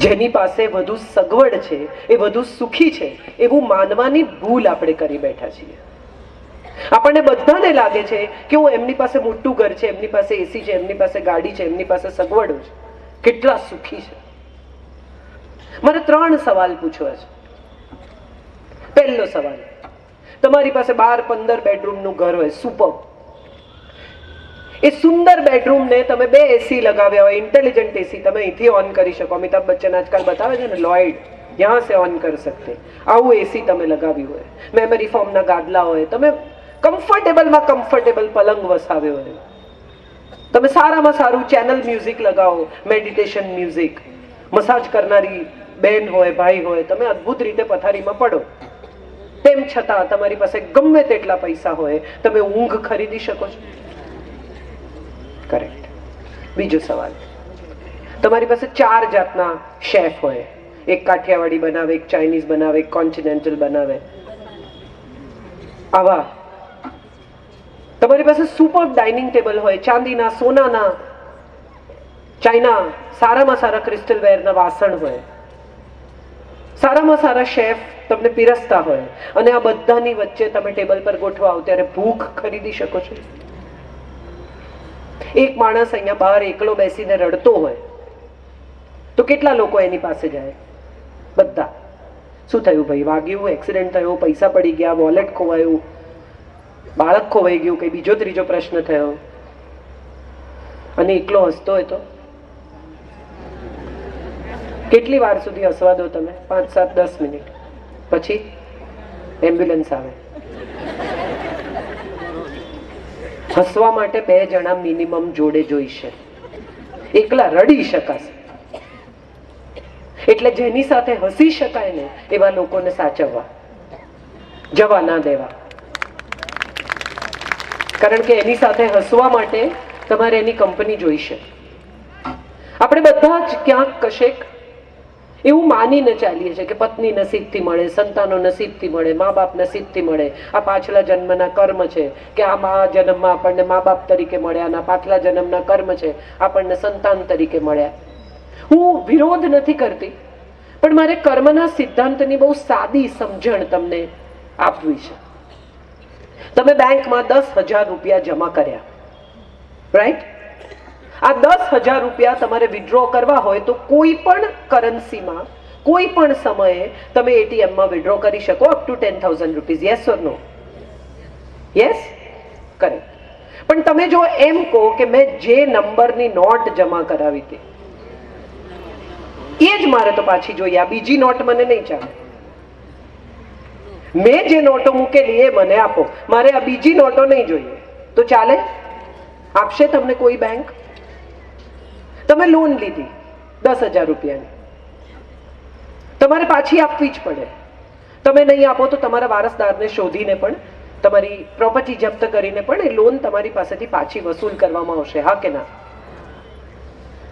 જેની પાસે વધુ સગવડ છે, એ વધુ સુખી છે, એવું માનવાની ભૂલ આપણે કરી બેઠા છીએ. આપણને બધાને લાગે છે કે હું એમની પાસે મોટું ઘર છે, એમની પાસે એસી છે, એમની પાસે ગાડી છે, એમની પાસે સગવડો છે, કેટલા સુખી છે. મારે 3 સવાલ પૂછવા છે. પહેલો સવાલ, તમારી પાસે 12-15 બેડરૂમનું ઘર હોય, સુપર. એ સુંદર બેડરૂમને તમે 2 એસી લગાવ્યા હોય, ઇન્ટેલિજન્ટ એસી, તમે અહીંથી ઓન કરી શકો. અમિતાભ બચ્ચન આજકાલ બતાવે છે ને, લોઇડ, યહાં સે ઓન કર સકતે. આવું એસી તમે લગાવ્યું હોય, મેમરી ફોર્મના ગાદલા હોય, તમે કમ્ફર્ટેબલમાં કમ્ફર્ટેબલ પલંગ વસાવ્યો હોય, તમે સારામાં સારું ચેનલ મ્યુઝિક લગાવો, મેડિટેશન મ્યુઝિક, મસાજ કરનારી બેન હોય, ભાઈ હોય, તમે અદ્ભુત રીતે પથારીમાં પડો. તેમ છતાં તમારી પાસે ગમે તેટલા પૈસા હોય, તમે ઊંઘ ખરીદી શકો છો? કરેક્ટ. બીજો સવાલ, તમારી પાસે 4 જાતના શેફ હોય, એક કાઠિયાવાડી બનાવે, એક ચાઇનીઝ બનાવે, એક કોન્ટિનેન્ટલ બનાવે. આવા તમારી પાસે સુપર ડાઇનિંગ ટેબલ હોય, ચાંદીના, સોનાના, ચાઇના, સારામાં સારા ક્રિસ્ટલ વેરના વાસણ હોય, સારામાં સારા શેફ તમને પીરસતા હોય, અને આ બધાની વચ્ચે તમે ટેબલ પર ગોઠવાઓ ત્યારે ભૂખ ખરીદી શકો છો? એક માણસ અહીંયા બહાર એકલો બેસીને રડતો હોય તો કેટલા લોકો એની પાસે જાય? બધા. શું થયું ભાઈ? વાગ્યું, એક્સિડન્ટ થયો, પૈસા પડી ગયા, વોલેટ ખોવાયું, બાળક ખોવાઈ ગયું, કઈ બીજો ત્રીજો પ્રશ્ન થયો, અને એકલો હસતો હોય તો કેટલી વાર સુધી હસવા દો તમે? 5, 7, 10 મિનિટ પછી એમ્બ્યુલન્સ આવે. હસવા માટે 2 જણા મિનિમમ જોડે જોઈશે, એકલા રડી શકાશે. એટલે જેની સાથે હસી શકાય ને એવા લોકોને સાચવવા, જવા ના દેવા. કારણ કે એની સાથે હસવા માટે તમારે એની કંપની જોઈશે. આપણે બધા જ ક્યાંક કશેક એવું માનીને ચાલીએ છીએ કે પત્ની નસીબથી મળે, સંતાનો નસીબથી મળે, મા બાપ નસીબથી મળે, આ પાછલા જન્મના કર્મ છે, કે આ જન્મમાં આપણને મા બાપ તરીકે મળ્યા, ના પાછલા જન્મના કર્મ છે, આપણને સંતાન તરીકે મળ્યા. હું વિરોધ નથી કરતી, પણ મારે કર્મના સિદ્ધાંતની બહુ સાદી સમજણ તમને આપવી છે. તમે બેંકમાં 10,000 રૂપિયા જમા કર્યા, રાઈટ? આ 10,000 રૂપિયા તમારે વિડ્રો કરવા હોય તો કોઈ પણ કરન્સીમાં કોઈ પણ સમયે તમે એટીએમમાં વિડ્રો કરી શકો, up to 10,000 rupees. Yes or no? Yes? Correct. પણ તમે જો એમ કહો કે મેં જે નંબરની નોટ જમા કરાવી હતી એ જ મારે તો પાછી જોઈએ, આ બીજી નોટ મને નહીં ચાલે. મેં જે નોટો મૂકેલી એ મને આપો, મારે આ બીજી નોટો નહીં જોઈએ, તો ચાલે? આપશે તમને કોઈ બેંક? તમે લોન લીધી 10,000 રૂપિયાની, તમારે પાછી આપવી જ પડે. તમે નહીં આપો તો તમારા વારસદારને શોધીને પણ, તમારી પ્રોપર્ટી જપ્ત કરીને પણ એ લોન તમારી પાસેથી પાછી વસૂલ કરવામાં આવશે, હા કે ના?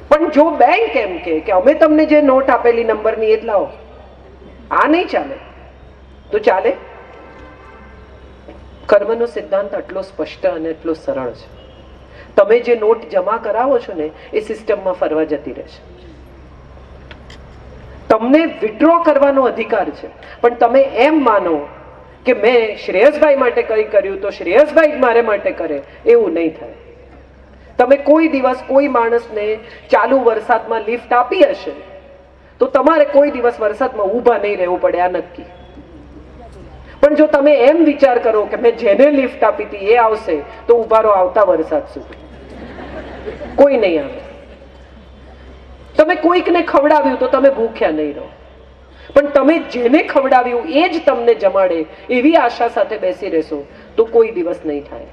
પણ જો બેંક એમ કે અમે તમને જે નોટ આપેલી નંબરની એ જ લાવો, આ નહીં ચાલે, તો ચાલે? કર્મનો સિદ્ધાંત આટલો સ્પષ્ટ અને એટલો સરળ છે. તમે જે નોટ જમા કરાવો છો ને એ સિસ્ટમમાં ફરવા જતી રહેશે. તમને વિડ્રો કરવાનો અધિકાર છે, પણ તમે એમ માનો કે મેં શ્રેયસભાઈ માટે કંઈ કર્યું તો શ્રેયસભાઈ જ મારે માટે કરે, એવું નહીં થાય. તમે કોઈ દિવસ કોઈ માણસને ચાલુ વરસાદમાં લિફ્ટ આપી હશે તો તમારે કોઈ દિવસ વરસાદમાં ઊભા નહીં રહેવું પડે, આ નક્કી. પણ જો તમે એમ વિચાર કરો કે મેં જેને લિફ્ટ આપી હતી એ આવશે તો ઊભા રહો આવતા વરસાદ સુધી, કોઈ નહીં આવે. તમે કોઈકને ખવડાવ્યું તો તમે ભૂખ્યા નહીં રહો, પણ તમે જેને ખવડાવ્યું એ જ તમને જમાડે એવી આશા સાથે બેસી રહેશો તો કોઈ દિવસ નહીં થાય.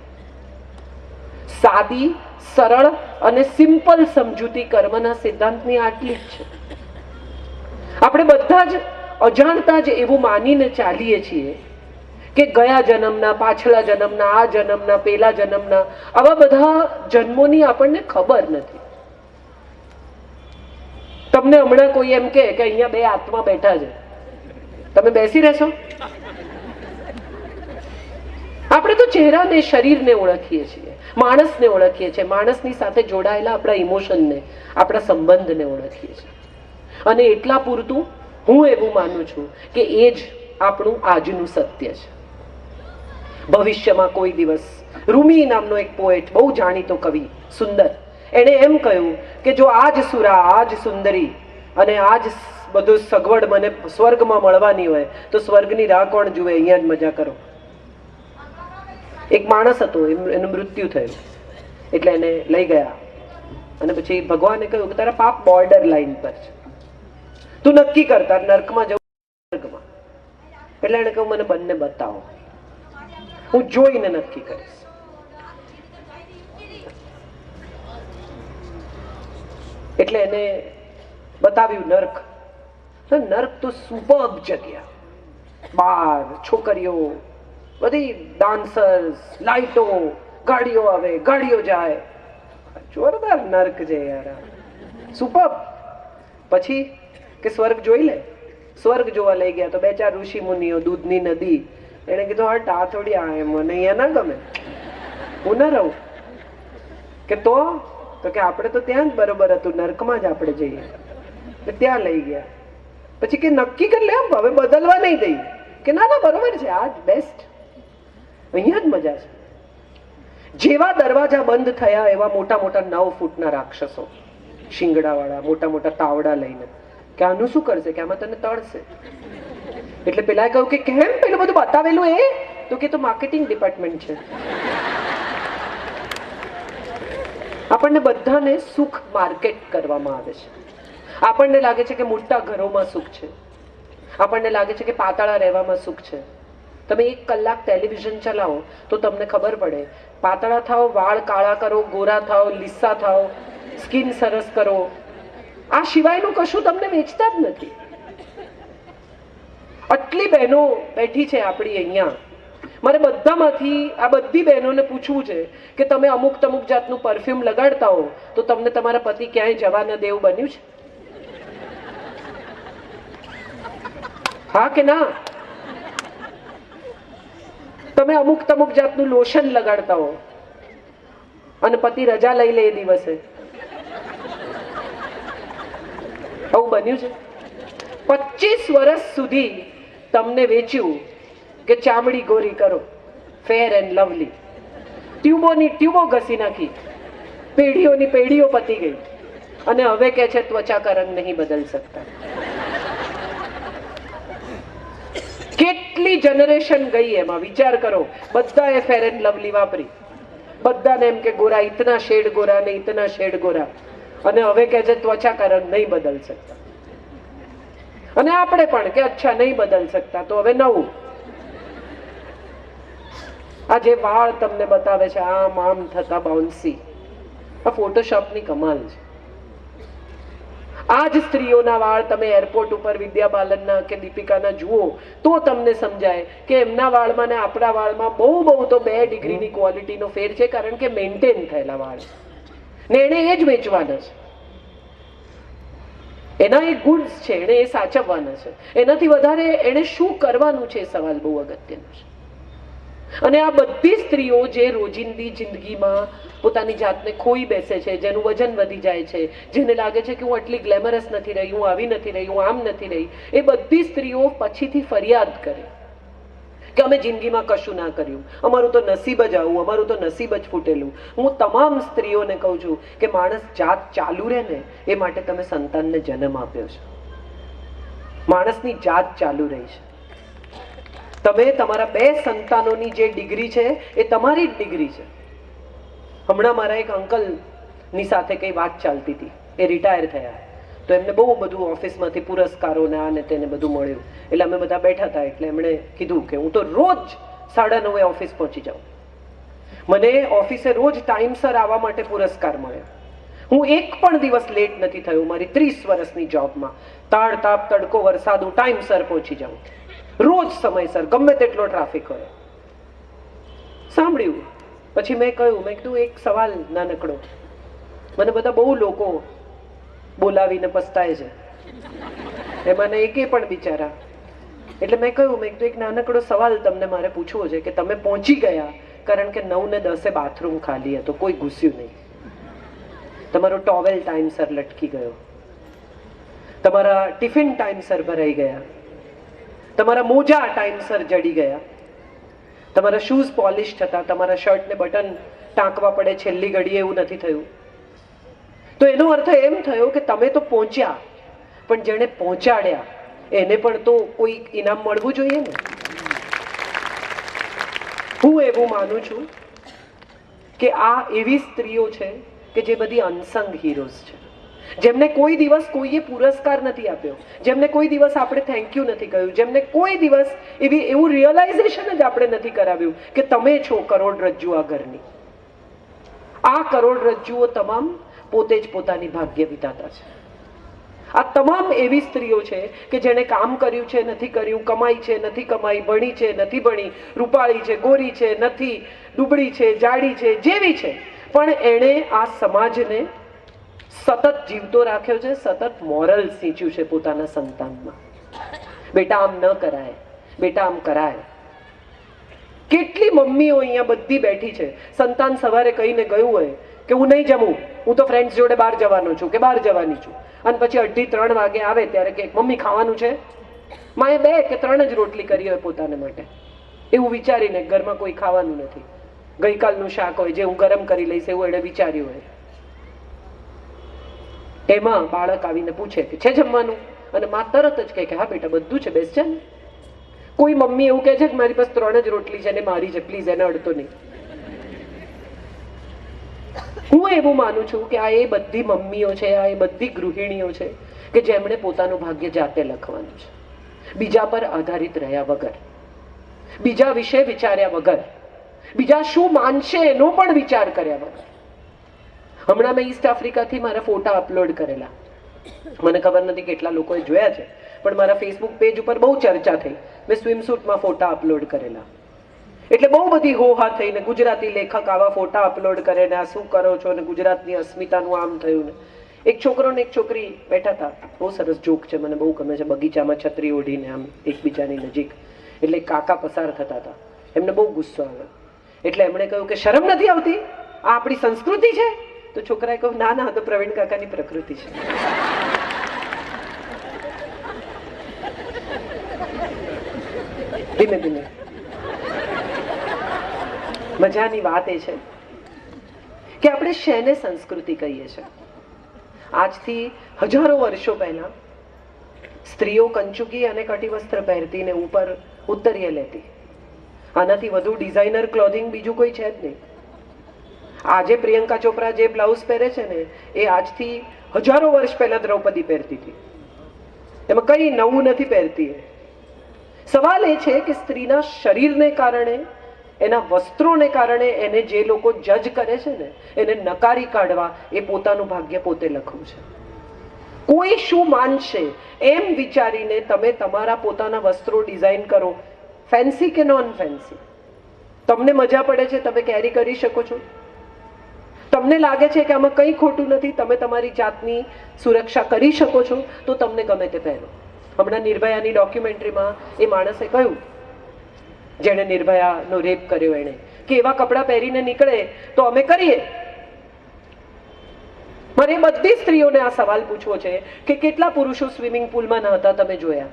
સાદી, સરળ અને સિમ્પલ સમજૂતી કર્મના સિદ્ધાંતની આટલી જ છે. આપણે બધા જ અજાણતા જ એવું માનીને ચાલીએ છીએ કે ગયા જન્મના, પાછલા જન્મના, આ જન્મના, પેલા જન્મના, આવા બધા જન્મોની આપણને ખબર નથી. તમને હમણાં કોઈ એમ કે અહીંયા 2 આત્મા બેઠા છે, તમે બેસી રહેશો? આપણે તો ચહેરાને, શરીરને ઓળખીએ છીએ, માણસને ઓળખીએ છીએ, માણસની સાથે જોડાયેલા આપણા ઇમોશનને, આપણા સંબંધને ઓળખીએ છીએ. અને એટલા પૂરતું હું એવું માનું છું કે એ જ આપણું આજનું સત્ય છે. ભવિષ્યમાં કોઈ દિવસ રૂમી નામનો એક પોએટ, બહુ જાણીતો કવિ, સુંદર, એણે એમ કહ્યું કે જો આજ સુરા, આજ સુંદરી અને આજ બધું સગવડ મને સ્વર્ગમાં મળવાની હોય તો સ્વર્ગની રાહ કોણ જુએ, અહીંયા જ મજા કરો. એક માણસ હતો, એનું મૃત્યુ થયું, એટલે એને લઈ ગયા અને પછી ભગવાને કહ્યું કે તારા પાપ બોર્ડર લાઈન પર છે, તું નક્કી કર તાર નર્કમાં જવું સ્વર્ગમાં. એટલે એને કહ્યું મને બંને બતાવો, હું જોઈને નક્કી કરીશ. એટલે એને બતાવ્યું નર્ક. નર્ક તો સુપર્બ જગ્યા, બાર છોકરીઓ, બધી ડાન્સર્સ, લાઈટો, ગાડીઓ આવે, ગાડીઓ જાય, જોરદાર નર્ક છે યાર, સુપર્બ. પછી કે સ્વર્ગ જોઈ લે. સ્વર્ગ જોવા લઈ ગયા તો બે ચાર ઋષિ મુનિઓ, દૂધની નદી. એને કીધું હટ, આ થોડી આ મને અહીંયા ના ગમે, હું ના રહું. કે તો કે આપણે તો ત્યાં જ બરોબર હતું, નર્કમાં જ આપણે જઈએ. ત્યાં લઈ ગયા. પછી કે નક્કી કરી લે, હવે બદલવા નહીં દઈ. કે ના ના બરોબર છે, આ જ બેસ્ટ, અહીંયા જ મજા છે. જેવા દરવાજા બંધ થયા એવા મોટા મોટા 9 ફૂટના રાક્ષસો, શિંગડાવાળા, મોટા મોટા તાવડા લઈને, કે આનું શું કરશે, કે આમાં તને તળશે. એટલે પેલા કહ્યું કે કેમ પેલું બધું બતાવેલું એ? તો કે તો માર્કેટિંગ ડિપાર્ટમેન્ટ છે. આપણને બધાને સુખ માર્કેટ કરવામાં આવે છે. આપણને લાગે છે કે મોટા ઘરોમાં સુખ છે, આપણને લાગે છે કે પાતાળા રહેવામાં સુખ છે. તમે 1 કલાક ટેલિવિઝન ચલાવો તો તમને ખબર પડે, પાતળા થાઓ, વાળ કાળા કરો, ગોરા થાઓ, લીસા થાઓ, સ્કિન સરસ કરો, આ સિવાયનું કશું તમને વેચતા જ નથી. આટલી બહેનો બેઠી છે આપણી અહીંયા, મારે બધામાંથી આ બધી બહેનોને પૂછવું છે કે તમે અમુક તમુક જાતનું પરફ્યુમ લગાડતા હો તો તમને તમારા પતિ ક્યાંય જવા ન દેવું બન્યું છે? હા કે ના? તમે અમુક તમુક જાતનું લોશન લગાડતા હો અને પતિ રજા લઈ લે એ દિવસે, આવું બન્યું છે? 25 વર્ષ સુધી તમને વેચ્યું કે ચામડી ગોરી કરો, ફેર એન્ડ લવલી, ટ્યુબોની ટ્યુબો ઘસી નાખી, પેઢીઓની પેઢીઓ પતી ગઈ, અને હવે કે છે ત્વચા કા રંગ નહીં બદલ सकता. કેટલી જનરેશન ગઈ એમાં વિચાર કરો. બધાએ ફેર એન્ડ લવલી વાપરી, બધાને એમ કે ગોરા ઇતના શેડ ગોરા ને ઇતના શેડ ગોરા, અને હવે કે છે ત્વચા કા રંગ નહીં બદલ सकता. અને આપણે પણ કે અચ્છા નહીં બદલ सकता, તો હવે નવું. આ જે વાળ તમને બતાવે છે આમ આમ થતા બાઉન્સી, આ ફોટોશોપની કમાલ છે. આ જ સ્ત્રીઓના વાળ તમે એરપોર્ટ ઉપર વિદ્યા બાલનના કે દીપિકાના જુઓ તો તમને સમજાય કે એમના વાળમાં ને આપણા વાળમાં બહુ તો 2 ડિગ્રીની ક્વોલિટીનો ફેર છે, કારણ કે મેન્ટેન થયેલા વાળ ને એને એ જ વેચવાના છે, એના એ ગુડ્સ છે, એને એ સાચવવાના છે. એનાથી વધારે એને શું કરવાનું છે એ સવાલ બહુ અગત્યનો છે. અને આ બધી સ્ત્રીઓ જે રોજિંદી જિંદગીમાં પોતાની જાતને ખોઈ બેસે છે, જેનું વજન વધી જાય છે, જેને લાગે છે કે હું આટલી ગ્લેમરસ નથી રહી, હું આવી નથી રહી, હું આમ નથી રહી, એ બધી સ્ત્રીઓ પછીથી ફરિયાદ કરે કે અમે જિંદગીમાં કશું ના કર્યું, અમારું તો નસીબ જ આવું, અમારું તો નસીબ જ ફૂટેલું. હું તમામ સ્ત્રીઓને કહું છું કે માણસ જાત ચાલુ રહે ને એ માટે તમે સંતાનને જન્મ આપ્યો છે. માણસની જાત ચાલુ રહી છે. તમે તમારા 2 સંતાનોની જે ડિગ્રી છે એ તમારી જ ડિગ્રી છે. હમણાં મારા એક અંકલની સાથે કઈ વાત ચાલતી હતી, એ રિટાયર થયા, તો એમને બહુ બધું ઓફિસમાંથી પુરસ્કારો ને આ ને તેને બધું મળ્યું. એટલે અમે બધા બેઠા હતા, એટલે એમણે કીધું કે હું તો રોજ 9:30 ઓફિસ પહોંચી જાઉં, મને ઓફિસે રોજ ટાઈમસર આવવા માટે પુરસ્કાર મળે, હું એક પણ દિવસ લેટ નથી થયો મારી 30 વર્ષની જોબમાં. તાળ તાપ તડકો વરસાદ હું ટાઈમસર પહોંચી જાઉં, રોજ સમયસર, ગમે તેટલો ટ્રાફિક હોય. સાંભળ્યું પછી મેં કહ્યું, મેં કીધું એક સવાલ નાનકડો, મને બધા બહુ લોકો બોલાવીને પસ્તાય છે, એમાંને એકે પણ બિચારા. એટલે મેં કહ્યું, મેં કીધું એક નાનકડો સવાલ તમને મારે પૂછવો છે કે તમે પહોંચી ગયા કારણ કે 9 ને 10 બાથરૂમ ખાલી હતો, કોઈ ઘૂસ્યું નહીં, તમારો ટોવેલ ટાઈમસર લટકી ગયો, તમારા ટિફિન ટાઈમસર ભરાઈ ગયા, તમારા મોજા ટાઈમસર જડી ગયા, તમારા શૂઝ પોલિશ થતા, તમારા શર્ટને બટન ટાંકવા પડે છેલ્લી ઘડીએ એવું નથી થયું. તો એનો અર્થ એમ થયો કે તમે તો પહોંચ્યા, પણ જેણે પહોંચાડ્યા એને પણ તો કોઈ ઇનામ મળવું જોઈએ ને. હું એવું માનું છું કે આ એવી સ્ત્રીઓ છે કે જે બધી અનસંગ હીરોઝ છે, જેમને કોઈ દિવસ કોઈએ પુરસ્કાર નથી આપ્યો, જેમને કોઈ દિવસ આપણે થેન્ક યુ નથી કહ્યું, જેમને કોઈ દિવસ એવું રિયલાઇઝેશન જ આપણે નથી કરાવ્યું કે તમે છો કરોડરજ્જુ આ ઘરની. આ કરોડરજ્જુઓ તમામ પોતે જ પોતાની ભાગ્ય વિધાતા છે. આ તમામ એવી સ્ત્રીઓ છે કે જેણે કામ કર્યું છે, નથી કર્યું, કમાઈ છે, નથી કમાઈ, ભણી છે, નથી ભણી, રૂપાળી છે, ગોરી છે, નથી, દુબળી છે, જાડી છે, જેવી છે, પણ એણે આ સમાજને સતત જીવતો રાખ્યો છે, સતત મોરલ સિંચ્યું છે પોતાના સંતાનમાં. બેટા આમ ન કરાય, બેટા આમ કરાય. કેટલી મમ્મીઓ અહીંયા બધી બેઠી છે, સંતાન સવારે કહીને ગયું હોય કે હું નહીં જમું, હું તો ફ્રેન્ડ્સ જોડે બહાર જવાનો છું કે બહાર જવાની છું, અને પછી 2:30-3 વાગે આવે ત્યારે કે મમ્મી ખાવાનું છે. માએ 2 કે 3 જ રોટલી કરી હોય પોતાને માટે, એવું વિચારીને ઘરમાં કોઈ ખાવાનું નથી, ગઈકાલનું શાક હોય જે હું ગરમ કરી લઈશ એવું એણે વિચાર્યું હોય. એમાં બાળક આવીને પૂછે કે છે જમવાનું, અને માં તરત જ કહે કે હા બેટા બધું છે, બેસ છે ને. કોઈ મમ્મી એવું કહે છે કે મારી પાસે 3 જ રોટલી છે ને મારી છે, પ્લીઝ એને અડતો નહીં. હું એવું માનું છું કે આ એ બધી મમ્મીઓ છે, આ એ બધી ગૃહિણીઓ છે કે જેમણે પોતાનું ભાગ્ય જાતે લખવાનું છે, બીજા પર આધારિત રહ્યા વગર, બીજા વિશે વિચાર્યા વગર, બીજા શું માનશે એનો પણ વિચાર કર્યા વગર. હમણાં મેં ઈસ્ટ આફ્રિકાથી મારા ફોટા અપલોડ કરેલા, મને ખબર નથી કેટલા લોકોએ જોયા છે, પણ મારા ફેસબુક પેજ ઉપર બહુ ચર્ચા થઈ. મેં સ્વિમસૂટમાં ફોટા અપલોડ કરેલા, એટલે બહુ બધી હોહા થઈને ગુજરાતી લેખક આવા ફોટા અપલોડ કરે ને આ શું કરો છો ને ગુજરાતની અસ્મિતાનું આમ થયું ને. એક છોકરો ને એક છોકરી બેઠા હતા, બહુ સરસ જોક છે, મને બહુ ગમે છે, બગીચામાં છત્રી ઓઢીને આમ એકબીજાની નજીક. એટલે કાકા પસાર થતા હતા, એમને બહુ ગુસ્સો આવ્યો, એટલે એમણે કહ્યું કે શરમ નથી આવતી, આ આપણી સંસ્કૃતિ છે. તો છોકરાએ કહ્યું ના ના, તો પ્રવીણ કાકાની પ્રકૃતિ છે. ધીમે ધીમે મજાની વાત એ છે કે આપણે શેને સંસ્કૃતિ કહીએ છીએ. આજથી હજારો વર્ષો પહેલા સ્ત્રીઓ કંચુકી અને કટિવસ્ત્ર પહેરતી ને ઉપર ઉત્તરીય લેતી. આનાથી વધુ ડિઝાઇનર ક્લોથિંગ બીજું કોઈ છે જ નહીં. આજે પ્રિયંકા ચોપરા જે બ્લાઉઝ પહેરે છે ને એ આજથી હજારો વર્ષ પહેલા દ્રૌપદી પહેરતી હતી, એમાં કઈ નવું નથી પહેરતી. સવાલ એ છે કે સ્ત્રીના શરીરને કારણે, એના વસ્ત્રોને કારણે એને જે લોકો જજ કરે છે ને એને નકારી કાઢવા એ પોતાનું ભાગ્ય પોતે લખવું છે. કોઈ શું માનશે એમ વિચારીને તમે તમારા પોતાના વસ્ત્રો ડિઝાઇન કરો, ફેન્સી કે નોન ફેન્સી. તમને મજા પડે છે, તમે કેરી કરી શકો છો, તમને લાગે છે કે આમાં કંઈ ખોટું નથી, તમે તમારી જાતની સુરક્ષા કરી શકો છો, તો તમને ગમે તે પહેરો. હમણાં નિર્ભયાની ડોક્યુમેન્ટરીમાં એ માણસે કહ્યું, જેણે નિર્ભયાનો રેપ કર્યો, એણે કે એવા કપડાં પહેરીને નીકળે તો અમે કરીએ. મારે બધી સ્ત્રીઓને આ સવાલ પૂછવો છે કે કેટલા પુરુષો સ્વિમિંગ પુલમાં નહાતા તમે જોયા,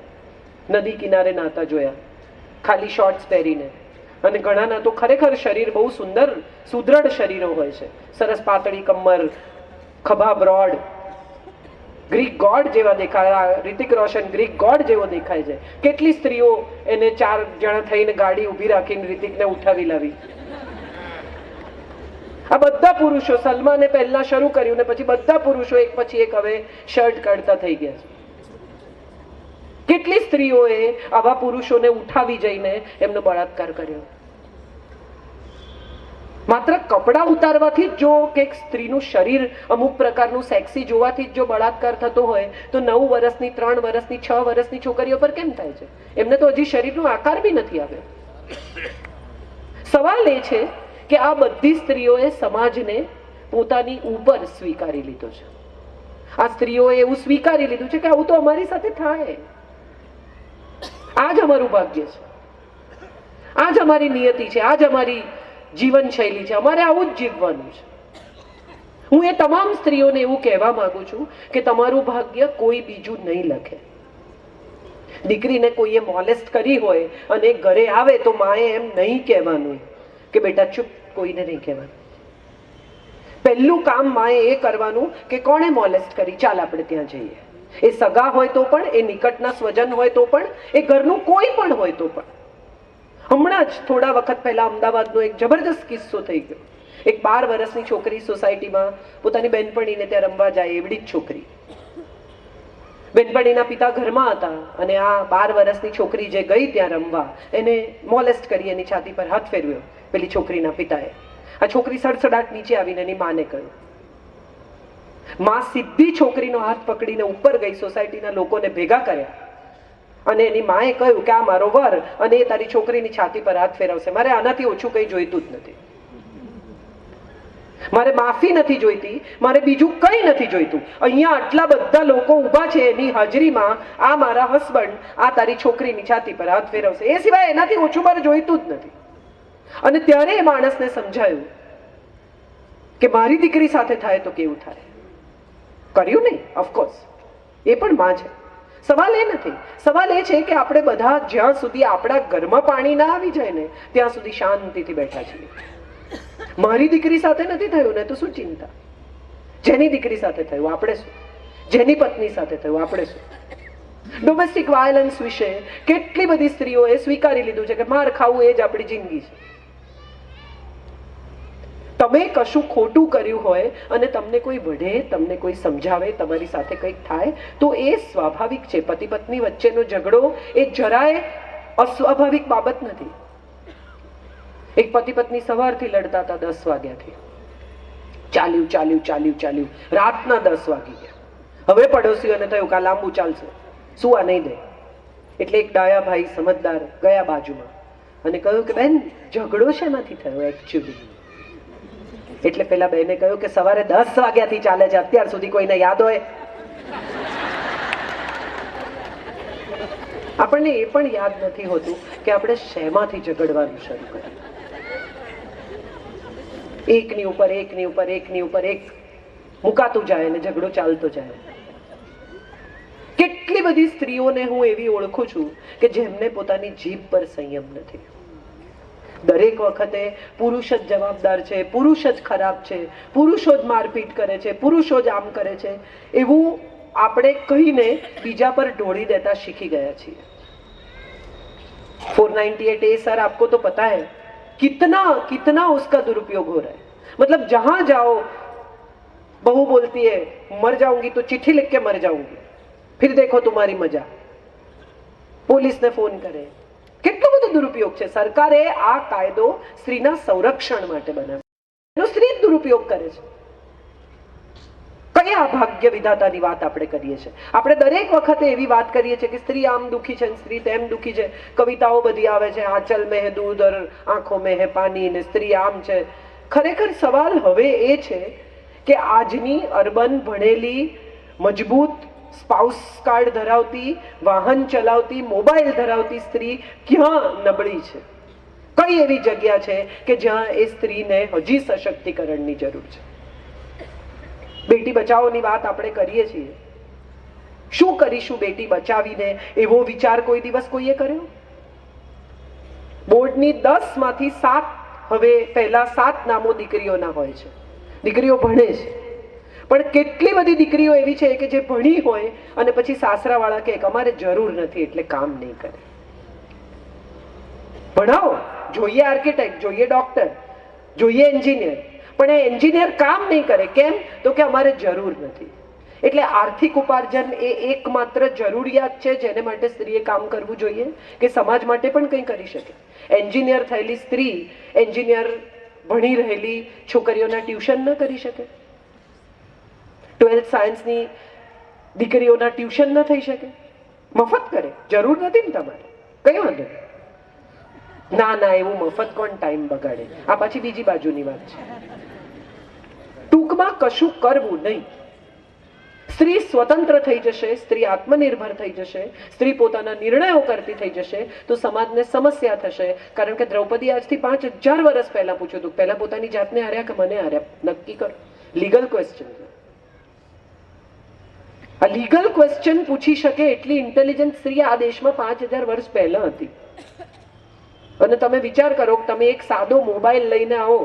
નદી કિનારે નહાતા જોયા, ખાલી શોર્ટ્સ પહેરીને. અને ઘણાના તો ખરેખર શરીર બહુ સુંદર સુદૃઢ શરીરો હોય છે, સરસ પાતળી કમર, ખભા બ્રોડ, ગ્રીક ગોડ જેવા દેખાય. રિતિક રોશન ગ્રીક ગોડ જેવો દેખાય છે. કેટલી સ્ત્રીઓ એને 4 જણા થઈને ગાડી ઊભી રાખીને રિતિકને ઉઠાવી લાવી. આ બધા પુરુષો, સલમાને પહેલા શરૂ કર્યું ને પછી બધા પુરુષો એક પછી એક હવે શર્ટ કાઢતા થઈ ગયા છે. કેટલી સ્ત્રીઓએ આવા પુરુષોને ઉઠાવી જઈને એમનો બળાત્કાર કર્યો. માત્ર કપડા ઉતારવાથી જ જો કે સ્ત્રીનું શરીર અમુક પ્રકારનું સેક્સી જોવાથી જ જો બળાત્કાર થતો હોય તો 9 વર્ષની, 3 વર્ષની, 6 વર્ષની છોકરીઓ પર કેમ થાય છે? એમને તો હજી શરીરનો આકાર બી નથી આવ્યો. સવાલ એ છે કે આ બધી સ્ત્રીઓએ સમાજને પોતાની ઉપર સ્વીકારી લીધો છે. આ સ્ત્રીઓએ એવું સ્વીકારી લીધું છે કે આવું તો અમારી સાથે થાય, આ જ અમારું ભાગ્ય છે, આ જ અમારી નિયતિ છે, આ જ અમારી જીવન શૈલી છે, અમારે આવું જ જીવવાનું છે. હું એ તમામ સ્ત્રીઓને એવું કહેવા માંગુ છું કે તમારું ભાગ્ય કોઈ બીજું નહીં લખે. દીકરીને કોઈએ મોલેસ્ટ કરી હોય અને ઘરે આવે તો માએ એમ નહીં કહેવાનું કે બેટા ચૂપ, કોઈને નહીં કહેવાનું. પહેલું કામ માએ એ કરવાનું કે કોણે મોલેસ્ટ કરી, ચાલ આપણે ત્યાં જઈએ. એ સગા હોય તો પણ, એ નિકટના સ્વજન હોય તો પણ, એ ઘરનું કોઈ પણ હોય તો પણ. હમણાં જ થોડા વખત પહેલા અમદાવાદનો એક જબરદસ્ત કિસ્સો થઈ ગયો. એક 12 વર્ષની છોકરી સોસાયટીમાં પોતાની બેનપણીને ત્યાં રમવા જાય, એવડી જ છોકરી. બેનપણીના પિતા ઘરમાં હતા અને આ 12 વર્ષની છોકરી જે ગઈ ત્યાં રમવા, એને મોલેસ્ટ કરી, એની છાતી પર હાથ ફેરવ્યો પેલી છોકરીના પિતાએ. આ છોકરી સડસડાટ નીચે આવીને એની માને કહ્યું. માં સીધી છોકરીનો હાથ પકડીને ઉપર ગઈ, સોસાયટીના લોકોને ભેગા કર્યા અને એની માએ કહ્યું કે આ મારો વર અને એ તારી છોકરીની છાતી પર હાથ ફેરવશે. મારે આનાથી ઓછું કંઈ જોઈતું જ નથી. મારે માફી નથી જોઈતી, મારે બીજું કંઈ નથી જોઈતું. અહીંયા આટલા બધા લોકો ઊભા છે એની હાજરીમાં, આ મારા હસબન્ડ આ તારી છોકરીની છાતી પર હાથ ફેરવશે, એ સિવાય એનાથી ઓછું મારે જોઈતું જ નથી. અને ત્યારે એ માણસને સમજાયું કે મારી દીકરી સાથે થાય તો કેવું થાય. કર્યું નહીં, ઓફકોર્સ, એ પણ માં છે. સવાલ એ નથી. સવાલ એ છે કે આપણે બધા જ્યાં સુધી આપણા ઘરમાં પાણી ના આવી જાય ને ત્યાં સુધી શાંતિથી બેઠા છીએ. મારી દીકરી સાથે નથી થયું ને તો શું ચિંતા? જેની દીકરી સાથે થયું આપણે શું? જેની પત્ની સાથે થયું આપણે શું? ડોમેસ્ટિક વાયલન્સ વિશે કેટલી બધી સ્ત્રીઓએ સ્વીકારી લીધું છે કે માર ખાવું એ જ આપણી જિંદગી છે. તમે કશું ખોટું કર્યું હોય અને તમને કોઈ વઢે, તમને કોઈ સમજાવે, તમારી સાથે કંઈક થાય તો એ સ્વાભાવિક છે. પતિ પત્ની વચ્ચેનો ઝઘડો એ જરાય અસ્વાભાવિક બાબત નથી. એક પતિ પત્ની સવારથી લડતા હતા 10 વાગ્યાથી. ચાલ્યું ચાલ્યું ચાલ્યું ચાલ્યું, રાતના 10 વાગી ગયા. હવે પડોશીઓને થયું કે આ લાંબુ ચાલશે, સુવા નહીં દે. એટલે એક ડાયા ભાઈ સમજદાર ગયા બાજુમાં અને કહ્યું કે બેન, ઝઘડો શેમાંથી થયો એકચ્યુઅલી? એટલે પેલા બેને કહ્યું કે સવારે 10 વાગ્યાથી ચાલે છે, અત્યાર સુધી કોઈને યાદ હોય? આપણને એ પણ યાદ નથી હોતું કે આપણે શેમાંથી ઝઘડવાનું શરૂ કર્યું. એકની ઉપર એકની ઉપર એકની ઉપર એક મુકાતું જાય અને ઝઘડો ચાલતો જાય. કેટલી બધી સ્ત્રીઓને હું એવી ઓળખું છું કે જેમને પોતાની જીભ પર સંયમ નથી. દરેક વખતે પુરુષ જ જવાબદાર છે, પુરુષ જ ખરાબ છે, પુરુષો જ મારપીટ કરે છે, પુરુષો જ આમ કરે છે, એવું આપણે કહીને બીજા પર ઢોળી દેતા શીખી ગયા છીએ. 498 ए सर आपको तो पता है कितना उसका दुरुपयोग हो रहा है. मतलब जहां जाओ बहू बोलती है मर जाऊंगी तो चिट्ठी लिख के मर जाऊंगी, फिर देखो तुम्हारी मजा. પોલીસને ફોન કરે. કેટલો બધો દુરુપયોગ છે. સરકારે આ કાયદો સ્ત્રીના સંરક્ષણ માટે બનાવ્યો, એનો સ્ત્રી દુરુપયોગ કરે છે. કયા ભાગ્ય વિધાતાની વાત આપણે કરીએ છીએ? આપણે દરેક વખતે એવી વાત કરીએ છીએ કે સ્ત્રી આમ દુખી છે, સ્ત્રી તેમ દુખી છે. કવિતાઓ બધી આવે છે, આંચલ મેં હે દૂધ ઓર આંખો મેં હે પાણી, ને સ્ત્રી આમ છે. ખરેખર સવાલ હવે એ છે કે આજની અર્બન ભણેલી મજબૂત સ્પાઉસ કાર્ડ ધરાવતી, વાહન ચલાવતી, મોબાઈલ ધરાવતી સ્ત્રી ક્યાં નબળી છે? કઈ એવી જગ્યા છે કે જ્યાં એ સ્ત્રીને હજી સશક્તિકરણની જરૂર છે? બેટી બચાવોની વાત આપણે કરીએ છીએ. શું કરીશું બેટી બચાવીને એવો વિચાર કોઈ દિવસ કોઈએ કર્યો? બોર્ડની 10 માંથી 7, હવે પહેલા 7 નામો દીકરીઓના હોય છે. દીકરીઓ ભણે છે, પણ કેટલી બધી દીકરીઓ એવી છે કે જે ભણી હોય અને પછી સાસરાવાળા કહે કે અમારે જરૂર નથી એટલે કામ નહીં કરે. ભણાવો, જોઈએ આર્કિટેક્ટ, જોઈએ ડોક્ટર, જોઈએ એન્જિનિયર, પણ એ એન્જિનિયર કામ નહીં કરે. કેમ? તો કે અમારે જરૂર નથી. એટલે આર્થિક ઉપાર્જન એ એકમાત્ર જરૂરિયાત છે જેને માટે સ્ત્રીએ કામ કરવું જોઈએ કે સમાજ માટે પણ કંઈ કરી શકે. એન્જિનિયર થયેલી સ્ત્રી એન્જિનિયર ભણી રહેલી છોકરીઓના ટ્યુશન ન કરી શકે? 12th સાયન્સની દીકરીઓના ટ્યુશન ન થઈ શકે? મફત કરે, જરૂર નથી ને તમારે, કઈ વાંધો નહીં. ના ના, એવું મફત કોણ ટાઈમ બગાડે? આ પાછી બીજી બાજુની વાત છે. ટૂંકમાં કશું કરવું નહીં. સ્ત્રી સ્વતંત્ર થઈ જશે, સ્ત્રી આત્મનિર્ભર થઈ જશે, સ્ત્રી પોતાના નિર્ણયો કરતી થઈ જશે તો સમાજને સમસ્યા થશે. કારણ કે દ્રૌપદી આજથી 5000 વર્ષ પહેલા પૂછ્યું હતું, પહેલા પોતાની જાતને હાર્યા કે મને હાર્યા? નક્કી કરો. લીગલ ક્વેશ્ચન છે. આ લીગલ ક્વેશ્ચન પૂછી શકે એટલી ઇન્ટેલિજન્ટ સ્ત્રી આ દેશમાં 5000 વર્ષ પહેલા હતી. અને તમે વિચાર કરો કે તમે એક સાદો મોબાઈલ લઈને આવો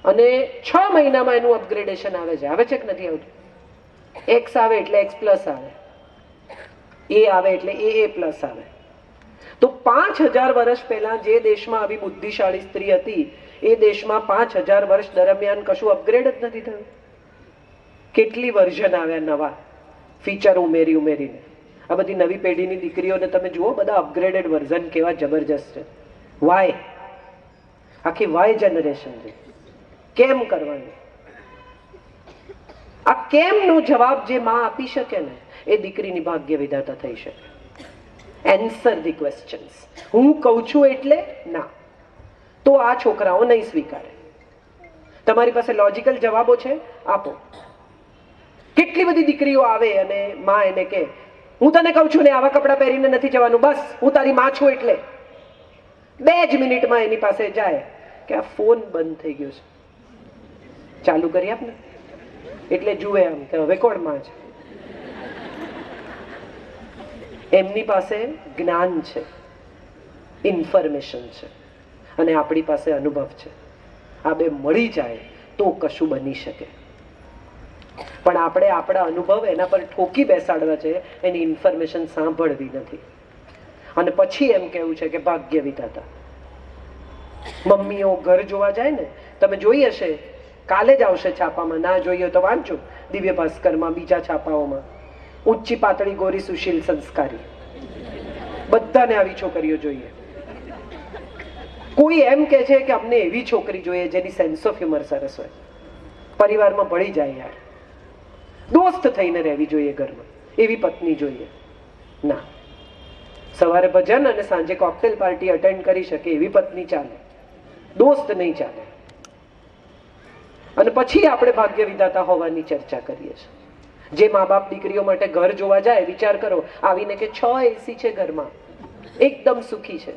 અને 6 મહિનામાં એનું અપગ્રેડેશન આવે છે કે નથી આવતું? એક્સ આવે એટલે એક્સ પ્લસ આવે, એ આવે એટલે એ પ્લસ આવે. તો 5000 વર્ષ પહેલા જે દેશમાં આવી બુદ્ધિશાળી સ્ત્રી હતી એ દેશમાં 5000 વર્ષ દરમિયાન કશું અપગ્રેડ જ નથી થયું. કેટલી વર્ઝન આવ્યા, નવા ફીચર ઉમેરીને. આ બધી નવી પેઢીની દીકરીઓને તમે જુઓ, બધા અપગ્રેડેડ વર્ઝન કેવા જબરજસ્ત છે. વાય, આખી વાય જનરેશન છે. કેમ કરવાનું? આ કેમ નો જવાબ જે માં આપી શકે ને એ દીકરીની ભાગ્ય વિધાતા થઈ શકે. Answer the questions. હું કહું છું એટલે ના, તો આ છોકરાઓ નહીં સ્વીકારે. તમારી પાસે લોજિકલ જવાબો છે, આપો. કેટલી બધી દીકરીઓ આવે અને માં એને કે હું તને કહું છું ને આવા કપડાં પહેરીને નથી જવાનું, બસ હું તારી માં છું એટલે. 2 જ મિનિટમાં એની પાસે જાય કે આ ફોન બંધ થઈ ગયો છે, ચાલુ કરી આપ ને. એટલે જુએ આમ કે હવે કોણ માં છે. એમની પાસે જ્ઞાન છે, ઇન્ફોર્મેશન છે, અને આપણી પાસે અનુભવ છે. આ બે મળી જાય તો કશું બની શકે. પણ આપણે આપણા અનુભવ એના પર ઠોકી બેસાડવા છે, એની ઇન્ફોર્મેશન સાંભળવી નથી. અને પછી એમ કેવું છે કે ભાગ્ય વિધાતા. મમ્મીઓ ઘર જોવા જાય ને, તમે જોઈ હશે, કાલે જ આવશે છાપામાં, ના જોઈએ તો વાંચો દિવ્ય ભાસ્કરમાં, બીજા છાપાઓમાં. ઊંચી પાતળી ગોરી સુશીલ સંસ્કારી, બધાને આવી છોકરીઓ જોઈએ. કોઈ એમ કે છે કે અમને એવી છોકરી જોઈએ જેની સેન્સ ઓફ હ્યુમર સરસ હોય, પરિવારમાં ભળી જાય યાર, દોસ્ત થઈને રહેવી જોઈએ ઘરમાં, એવી પત્ની જોઈએ. ના, સવારે ભજન અને સાંજે કોકટેલ પાર્ટી અટેન્ડ કરી શકે એવી પત્ની ચાલે, દોસ્ત નહીં ચાલે. અને પછી આપણે ભાગ્ય વિધાતા હોવાની ચર્ચા કરીએ છીએ. જે મા બાપ દીકરીઓ માટે ઘર જોવા જાય, વિચાર કરો, આવીને કે 6 એસી છે ઘરમાં, એકદમ સુખી છે.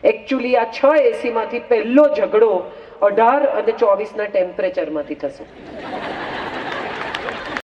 એકચ્યુઅલી આ 6 એસી માંથી પહેલો ઝઘડો 18 અને 24 ના ટેમ્પરેચર માંથી થશે.